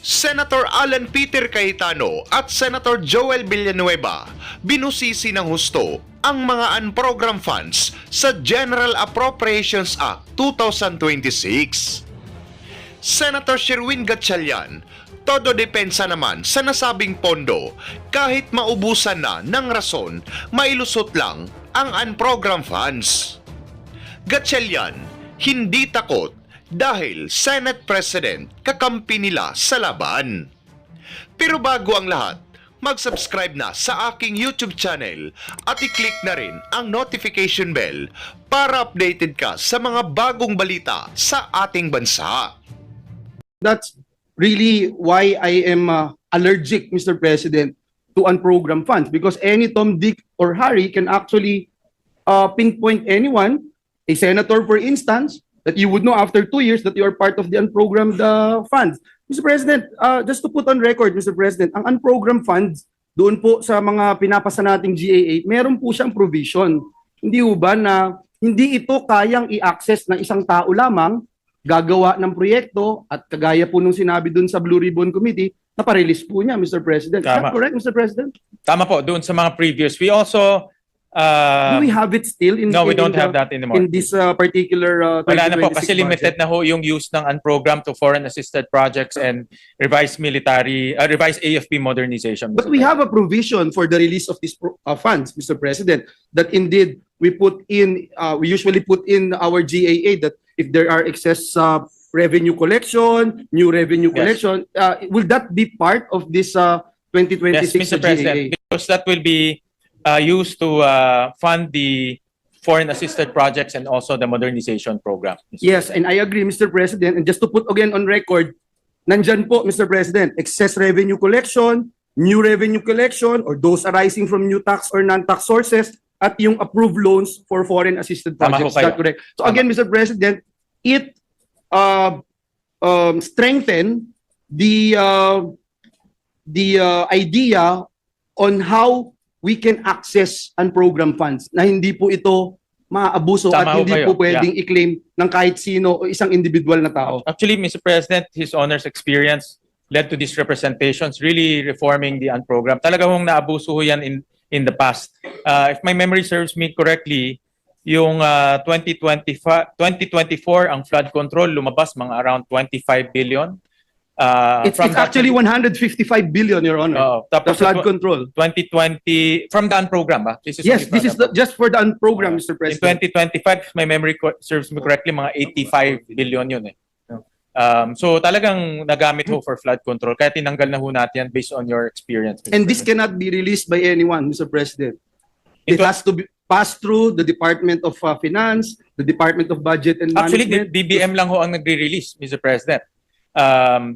Senator Alan Peter Cayetano at Senator Joel Villanueva binusisi ng husto ang mga unprogrammed funds sa General Appropriations Act 2026. Senator Sherwin Gatchalian, todo depensa naman sa nasabing pondo kahit maubusan na ng rason, mailusot lang ang unprogrammed funds. Gatchalian, hindi takot dahil Senate President kakampi nila sa laban. Pero bago ang lahat, mag-subscribe na sa aking YouTube channel at i-click na rin ang notification bell para updated ka sa mga bagong balita sa ating bansa. That's really why I am allergic, Mr. President, to unprogrammed funds, because any Tom, Dick, or Harry can actually pinpoint anyone, a senator, for instance, that you would know after 2 years that you are part of the unprogrammed funds. Mr. President, just to put on record, Mr. President, ang unprogrammed funds, doon po sa mga pinapasa nating GAA, meron po siyang provision. Hindi ho ba na hindi ito kayang i-access ng isang tao lamang, gagawa ng proyekto, at kagaya po nung sinabi doon sa Blue Ribbon Committee, naparelease po niya, Mr. President. Is that correct, Mr. President? Tama po, doon sa mga previous. We also... Do we have it still in, no, we don't have that anymore. in this particular 2026 Wala na po kasi budget? limited na ho yung use ng unprogrammed to foreign assisted projects and revised revised AFP modernization. But we have a provision for the release of these funds, Mr. President, that indeed we usually put in our GAA that if there are excess revenue collection, new revenue collection, will that be part of this 2026 Yes, Mr. President, GAA? because that will be used to fund the foreign assisted projects and also the modernization program. Yes, and I agree, Mr. President. And just to put again on record, nandyan po, Mr. President, excess revenue collection, new revenue collection, or those arising from new tax or non-tax sources, at yung approved loans for foreign assisted Tama projects. ho Is that kayo. correct? So again, Mr. President, it strengthen the idea on how we can access unprogrammed funds na hindi po ito maabuso Tama at ho hindi kayo. po pwedeng i-claim ng kahit sino o isang individual na tao. Actually, Mr. President, his honor's experience led to these representations, really reforming the unprogrammed. Talaga hong naabuso ho yan in the past. If my memory serves me correctly, yung 2024, ang flood control lumabas mga around 25 billion. It's actually 155 billion, Your Honor. The Tapos flood control. 2020 from the unprogrammed. This is Yes, only this is from just for the unprogrammed, Mr. in President. 2025, if my memory serves me correctly, mga 85 billion yun eh. So talagang nagamit ho for flood control. Kaya tinanggal na ho natin yan based on your experience. Mr. And this President. cannot be released by anyone, Mr. President. It It has to be passed through the Department of Finance, the Department of Budget and Actually, the Management. BBM lang ho ang nagre-release, Mr. President.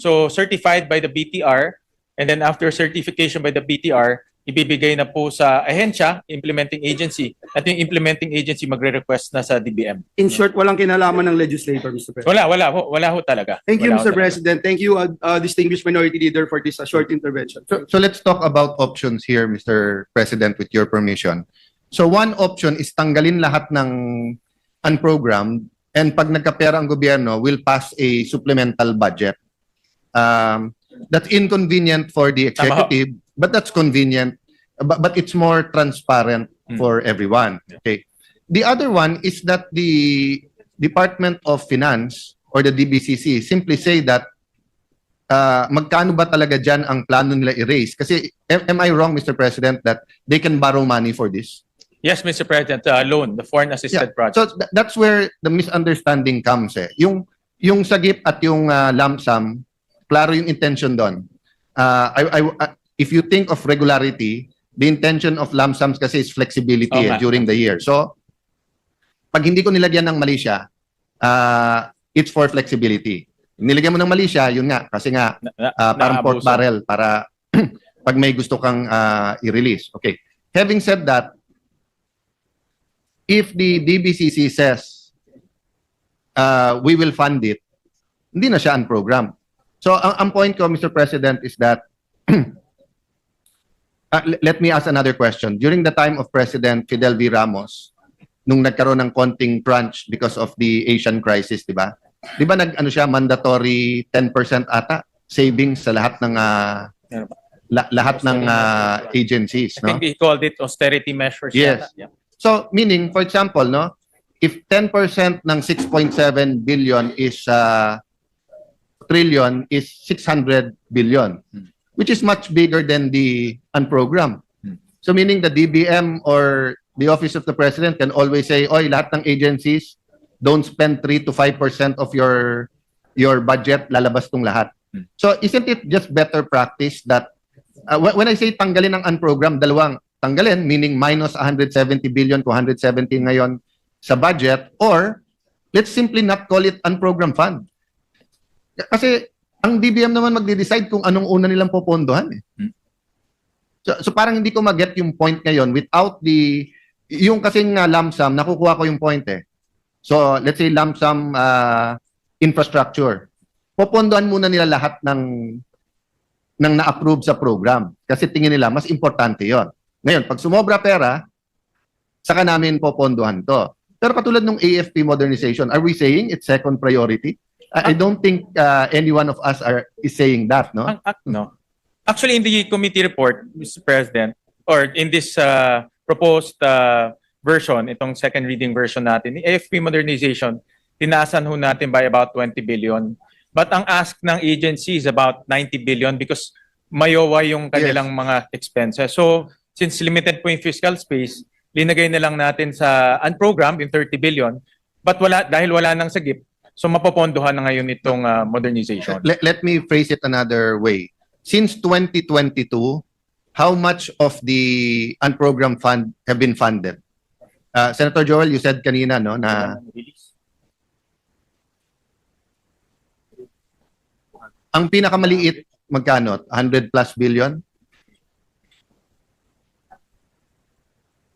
So certified by the BTR, and then after certification by the BTR, ibibigay na po sa ahensya, implementing agency, at yung implementing agency magre-request na sa DBM. In short, walang kinalaman ng legislator, Mr. President. Wala ho talaga. Thank you, Wala ho Mr. talaga. President. Thank you, distinguished minority leader, for this short intervention. So let's talk about options here, Mr. President, with your permission. So one option is tanggalin lahat ng unprogrammed, and pag nagkapera ang gobyerno, will pass a supplemental budget. That's inconvenient for the executive, but that's convenient. But it's more transparent for everyone. Okay. The other one is that the Department of Finance or the DBCC simply say that magkano ba talaga dyan ang plano nila i-raise? Kasi am I wrong, Mr. President, that they can borrow money for this? Yes, Mr. President, loan, the foreign assisted project. So that's where the misunderstanding comes. Yung sagip at yung lump sum, klaro yung intention doon. If you think of regularity, the intention of lump sums kasi is flexibility during the year. So pag hindi ko nilagyan ng mali siya, it's for flexibility. Nilagyan mo ng mali siya, yun nga, kasi nga parang pork barrel para pag may gusto kang i-release. Okay. Having said that, if the DBCC says we will fund it, hindi na siya unprogrammed. So ang point ko, Mr. President, is that let me ask another question. During the time of President Fidel V. Ramos, nung nagkaroon ng konting crunch because of the Asian crisis, di ba? Di ba nag-ano siya, mandatory 10% ata savings sa lahat ng lahat ng agencies, I no? think he called it austerity measures. Yes. yata. Yeah. So, meaning, for example, no, if 10% ng 6.7 billion is trillion is 600 billion, which is much bigger than the unprogrammed. So, meaning the DBM or the Office of the President can always say, oy, lahat ng agencies, don't spend 3 to 5% of your budget, lalabas tong lahat. So, isn't it just better practice that, when I say tanggalin ang unprogrammed, dalawang, tanggalin, meaning minus 170 billion to 170 ngayon sa budget, or let's simply not call it unprogrammed fund. Kasi ang DBM naman magde-decide kung anong una nilang popondohan. So parang hindi ko mag-get yung point ngayon without yung kasing lump sum, nakukuha ko yung point eh. So let's say lump sum infrastructure. Popondohan muna nila lahat ng na-approve sa program kasi tingin nila mas importante yon. Ngayon, pag sumobra pera, saka namin popondohan to. Pero katulad ng AFP modernization, are we saying it's second priority? I don't think any one of us is saying that, no? No. Actually, in the committee report, Mr. President, or in this proposed version, itong second reading version natin, the AFP modernization, tinaasan ho natin by about 20 billion. But ang ask ng agency is about 90 billion because mayowa yung kanilang mga expenses. So, since limited po yung fiscal space, linagay na lang natin sa unprogrammed yung 30 billion. But dahil wala nang sagip, so mapopondohan na ngayon itong modernization. Let me phrase it another way. Since 2022, how much of the unprogrammed fund have been funded? Senator Joel, you said kanina, no, na ang pinakamaliit, magkano? 100 plus billion?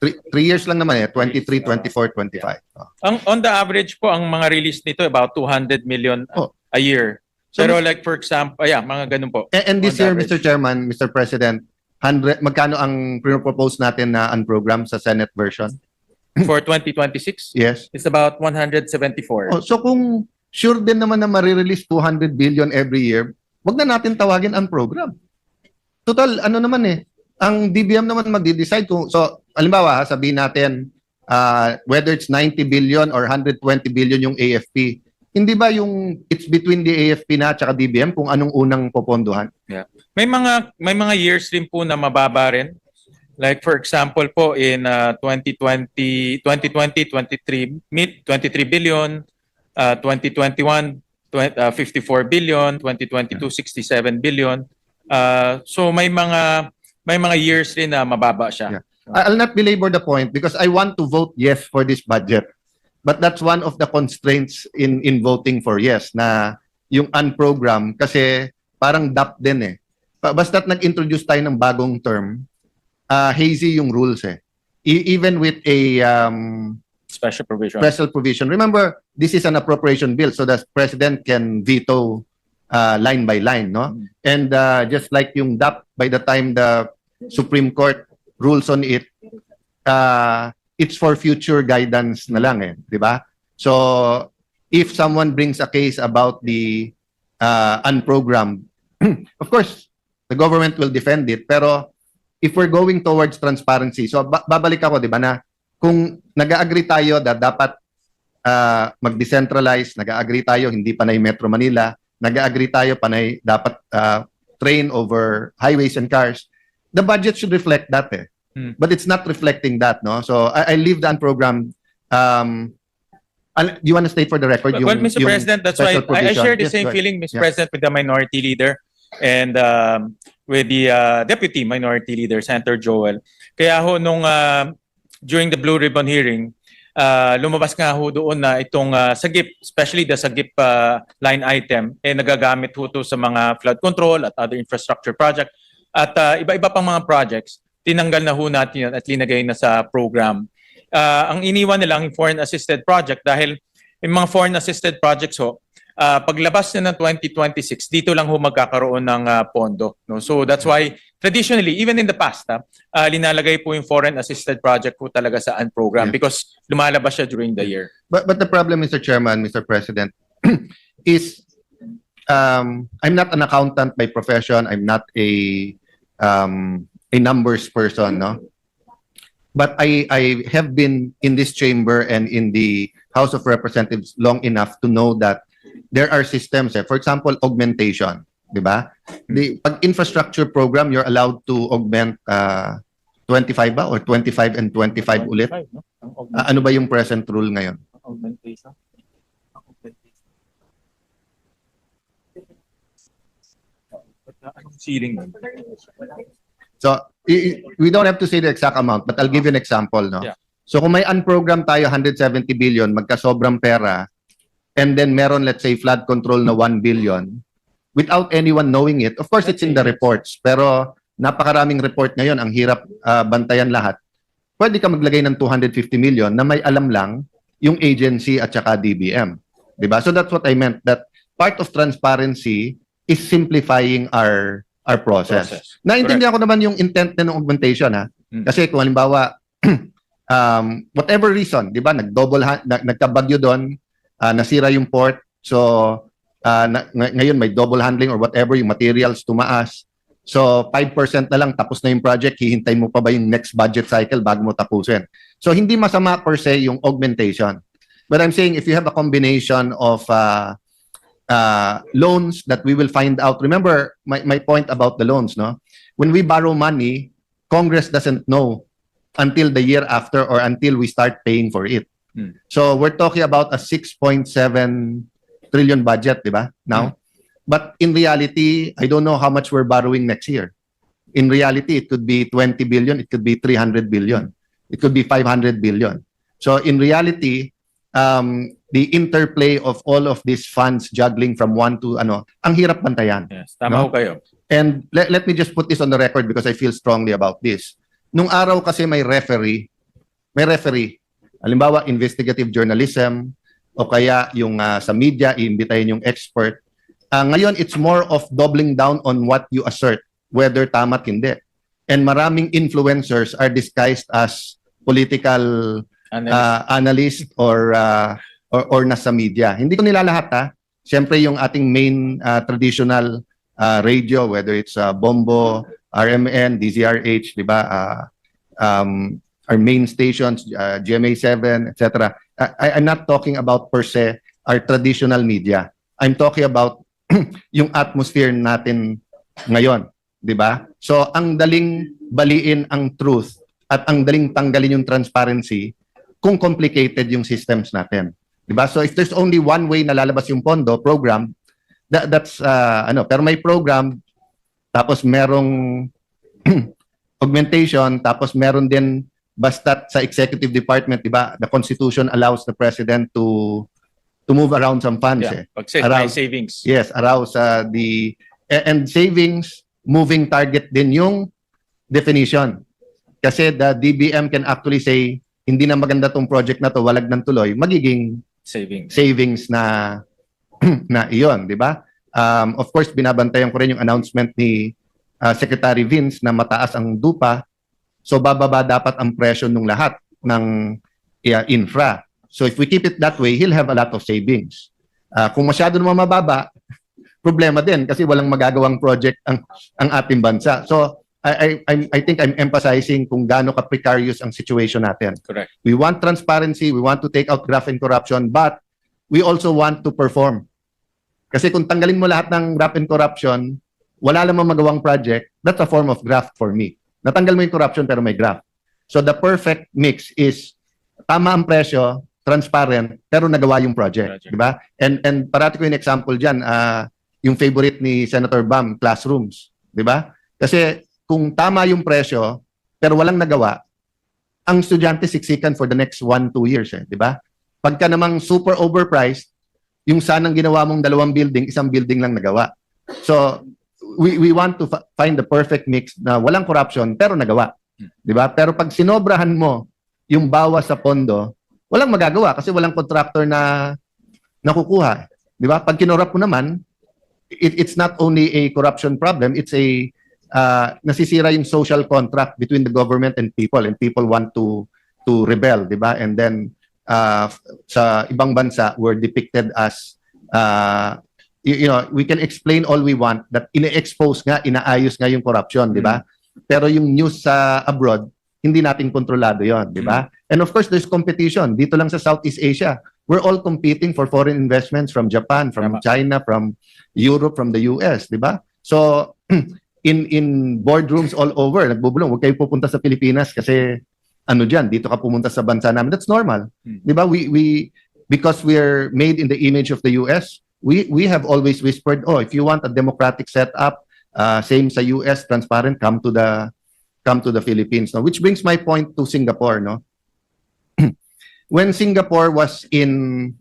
3 years lang naman eh, 23, 24, 25. On the average po, ang mga release nito about 200 million a year. So, Pero like for example, mga ganun po. And this On the year, average. Mr. Chairman, Mr. President, magkano ang propose natin na unprogrammed sa Senate version? For 2026, Yes. it's about 174. Oh, so kung sure din naman na marirelease 200 billion every year, wag na natin tawagin unprogrammed. Total, ano naman eh, ang DBM naman magde-decide kung, so, halimbawa, sabihin natin, whether it's 90 billion or 120 billion yung AFP, hindi ba yung it's between the AFP na at saka DBM kung anong unang popondohan? Yeah. May mga years din po na mababa rin. Like for example po in 2020, 23 billion, 2021 54 billion, 2022 67 billion. So may mga years rin na mababa siya. Yeah. I'll not belabor the point because I want to vote yes for this budget. But that's one of the constraints in voting for yes, na yung unprogrammed kasi parang DAP din eh. Basta't nag-introduce tayo ng bagong term, hazy yung rules eh. Even with a Special provision. special provision. Remember, this is an appropriation bill so the President can veto line by line, no? And just like yung DAP, by the time the Supreme Court rules on it, it's for future guidance na lang eh, di ba? So, if someone brings a case about the unprogrammed, of course, the government will defend it. Pero if we're going towards transparency, so babalik ako, di ba, na kung nag-agree tayo na dapat mag-decentralize, nag-agree tayo hindi panay Metro Manila, nag-agree tayo panay dapat train over highways and cars, the budget should reflect that eh. But it's not reflecting that, no? So I leave the unprogrammed. Do you want to state for the record? Well, Mr. President, that's why special I provision? share the Yes, same go ahead. feeling, Mr. Yeah. President, with the minority leader and with the deputy minority leader, Senator Joel. Kaya ho, during the Blue Ribbon hearing, lumabas nga ho doon na itong sagip, especially the sagip line item, nagagamit ho to sa mga flood control at other infrastructure project. At iba-iba pang mga projects, tinanggal na ho natin yun at linagay na sa program. Ang iniwan nilang yung foreign assisted project dahil yung mga foreign assisted projects ho, paglabas na ng 2026, dito lang ho magkakaroon ng pondo. No? So that's why traditionally, even in the past, linalagay po yung foreign assisted project po talaga sa unprogram because lumalabas siya during the year. But the problem, Mr. Chairman, Mr. President, is I'm not an accountant by profession. I'm not a numbers person, no? But I have been in this chamber and in the House of Representatives long enough to know that there are systems. For example, augmentation, di ba? The pag infrastructure program, you're allowed to augment 25 ba or 25 and 25 ulit. 25, no? Ano ba yung present rule ngayon? Augmentation. Anong ceiling nun? So, we don't have to say the exact amount, but I'll give you an example, no? Yeah. So, kung may unprogrammed tayo 170 billion, magkasobrang pera, and then meron, let's say, flood control na 1 billion, without anyone knowing it, of course, it's in the reports, pero napakaraming report ngayon, ang hirap bantayan lahat. Pwede ka maglagay ng 250 million na may alam lang yung agency at saka DBM. Diba? So, that's what I meant, that part of transparency is simplifying our process. Naintindihan ko naman yung intent na ng augmentation, ha? Kasi kung halimbawa, whatever reason, di ba, nagkabagyo doon, nasira yung port, so ngayon may double handling or whatever, yung materials tumaas. So 5% na lang, tapos na yung project, hihintay mo pa ba yung next budget cycle bago mo tapusin? So hindi masama per se yung augmentation. But I'm saying if you have a combination of loans that we will find out. Remember my point about the loans, no? When we borrow money, Congress doesn't know until the year after or until we start paying for it. So we're talking about a 6.7 trillion budget, di ba? Now, but in reality, I don't know how much we're borrowing next year. In reality, it could be 20 billion, it could be 300 billion, it could be 500 billion. So in reality, the interplay of all of these funds juggling from one to ang hirap bantayan. Yes, tama No? ho kayo. And let me just put this on the record because I feel strongly about this. Nung araw kasi may referee. Halimbawa, investigative journalism o kaya yung sa media, iimbitahin yung expert. Ngayon, it's more of doubling down on what you assert, whether tama at hindi. And maraming influencers are disguised as political analyst or nasa media. Hindi ko nilalahat, ha. Siyempre yung ating main traditional radio, whether it's Bombo, RMN, DZRH, di ba? Our main stations, GMA7, etc. I'm not talking about per se our traditional media. I'm talking about yung atmosphere natin ngayon, di ba? So ang daling baliin ang truth at ang daling tanggalin yung transparency kung complicated yung systems natin. Diba? So if there's only one way na lalabas yung pondo, program, that's pero may program, tapos merong augmentation, tapos meron din basta sa executive department, diba? The Constitution allows the president to move around some funds. Yeah, Around, savings. Yes, arouse and savings, moving target din yung definition. Kasi the DBM can actually say, hindi na maganda tong project na to, walag ng tuloy, magiging savings na na iyon, di ba? Of course, binabantayan ko rin yung announcement ni Secretary Vince na mataas ang DUPA. So bababa dapat ang presyo ng lahat ng infra. So if we keep it that way, he'll have a lot of savings. Kung masyado naman mababa, problema din kasi walang magagawang project ang ating bansa. So I think I'm emphasizing kung gaano ka precarious ang situation natin. Correct. We want transparency, we want to take out graft and corruption, but we also want to perform. Kasi kung tanggalin mo lahat ng graft and corruption, wala namang magawang project, that's a form of graft for me. Natanggal mo yung corruption pero may graft. So the perfect mix is tama ang presyo, transparent, pero nagawa yung project. Di ba? And parati ko yung example dyan, yung favorite ni Senator Bam, classrooms. Di ba? Kasi kung tama yung presyo, pero walang nagawa, ang estudyante siksikan for the next 1-2 years. Di ba? Pagka namang super overpriced, yung sanang ginawa mong 2 building, 1 building lang nagawa. So, we want to find the perfect mix na walang corruption, pero nagawa. Di ba? Pero pag sinobrahan mo yung bawas sa pondo, walang magagawa kasi walang contractor na nakukuha. Di ba? Pag kinorap mo naman, it's not only a corruption problem, it's a nasisira yung social contract between the government and people want to rebel, di ba? And then sa ibang bansa were depicted as you know, we can explain all we want that ine-expose nga, inaayos nga yung corruption, di ba? Pero yung news sa abroad, hindi natin kontrolado yon, di ba? And of course, there's competition. Dito lang sa Southeast Asia, we're all competing for foreign investments from Japan, from Tama. China, from Europe, from the US, di ba? So, in boardrooms all over, nagbubulong, huwag kayo pupunta sa Pilipinas kasi ano diyan, dito ka pumunta sa bansa namin. That's normal. Di ba? We because we're made in the image of the US, we have always whispered, oh, if you want a democratic setup, same sa US, transparent, come to the Philippines. No? Which brings my point to Singapore. No? When Singapore was in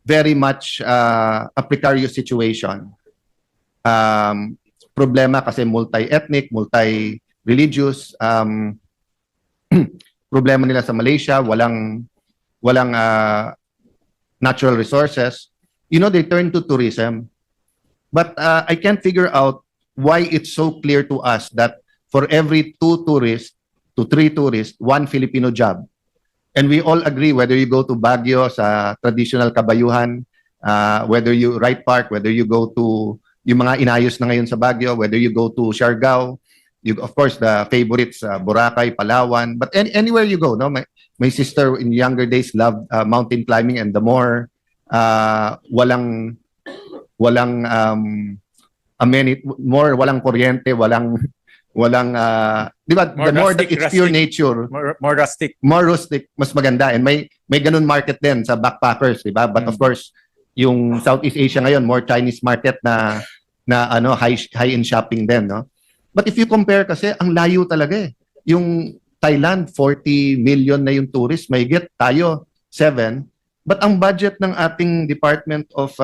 very much a precarious situation, problema kasi multi-ethnic, multi-religious, problema nila sa Malaysia, walang natural resources. You know, they turn to tourism. But I can't figure out why it's so clear to us that for every 2 tourists to 3 tourists, 1 Filipino job. And we all agree, whether you go to Baguio sa traditional kabayuhan, whether you Wright Park, whether you go to yung mga inayos na ngayon sa Baguio, whether you go to Siargao, you, of course, the favorites, Boracay, Palawan, but anywhere you go, no? My sister in younger days loved mountain climbing, and the more walang walang kuryente, walang di ba, More the more that rustic, it's pure rustic. nature, More rustic. more rustic, mas maganda. And may ganun market din sa backpackers, di ba? But of course, yung Southeast Asia ngayon, more Chinese market na ano, high-end shopping din, no? But if you compare kasi, ang layo talaga eh. Yung Thailand, 40 million na yung tourist, may get tayo 7. But ang budget ng ating Department of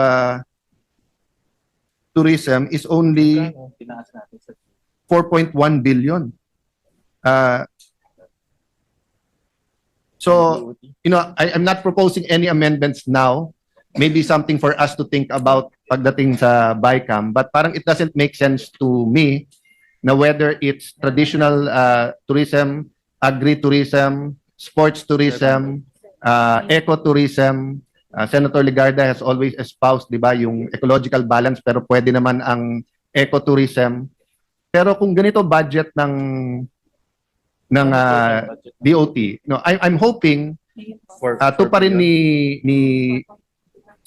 Tourism is only 4.1 billion. So, you know, I'm not proposing any amendments now. Maybe something for us to think about pagdating sa BICAM. But parang it doesn't make sense to me na whether it's traditional tourism, agri-tourism, sports tourism, ecotourism. Senator Legarda has always espoused, di ba, yung ecological balance, pero pwede naman ang ecotourism. Pero kung ganito budget ng DOT, no, I'm hoping pa rin ni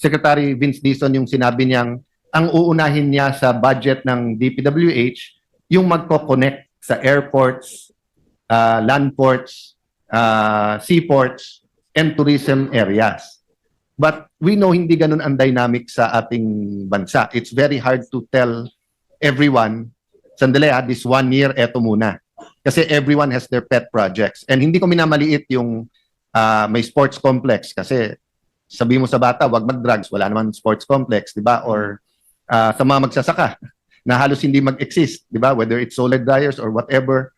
Secretary Vince Dizon yung sinabi niyang ang uunahin niya sa budget ng DPWH yung magko-connect sa airports, land ports, seaports, and tourism areas. But we know hindi ganun ang dynamic sa ating bansa. It's very hard to tell everyone, sandali this 1 year, eto muna. Kasi everyone has their pet projects. And hindi ko minamaliit yung may sports complex kasi sabi mo sa bata, wag mag-drugs, wala naman sports complex, di ba? Or sa mga magsasaka na halos hindi mag-exist, di ba? Whether it's solar dryers or whatever,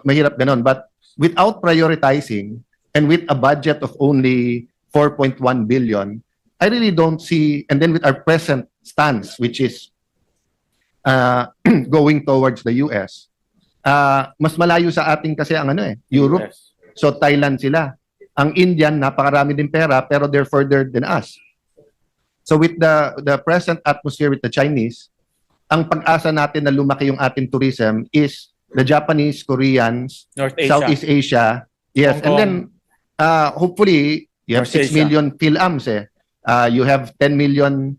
mahirap ganon. But without prioritizing and with a budget of only 4.1 billion, I really don't see, and then with our present stance, which is going towards the US, mas malayo sa ating kasi ang Europe. Yes. So Thailand sila. Ang Indian, napakarami din pera, pero they're further than us. So with the present atmosphere with the Chinese, ang pag-asa natin na lumaki yung ating tourism is the Japanese, Koreans, North Asia. Southeast Asia. Yes, Hong and Kong. then hopefully you have North 6 Asia. million PhilAms you have 10 million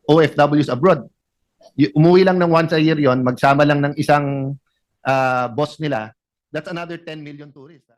OFWs abroad. Umuwi lang ng once a year yon, magsama lang ng isang boss nila. That's another 10 million tourists.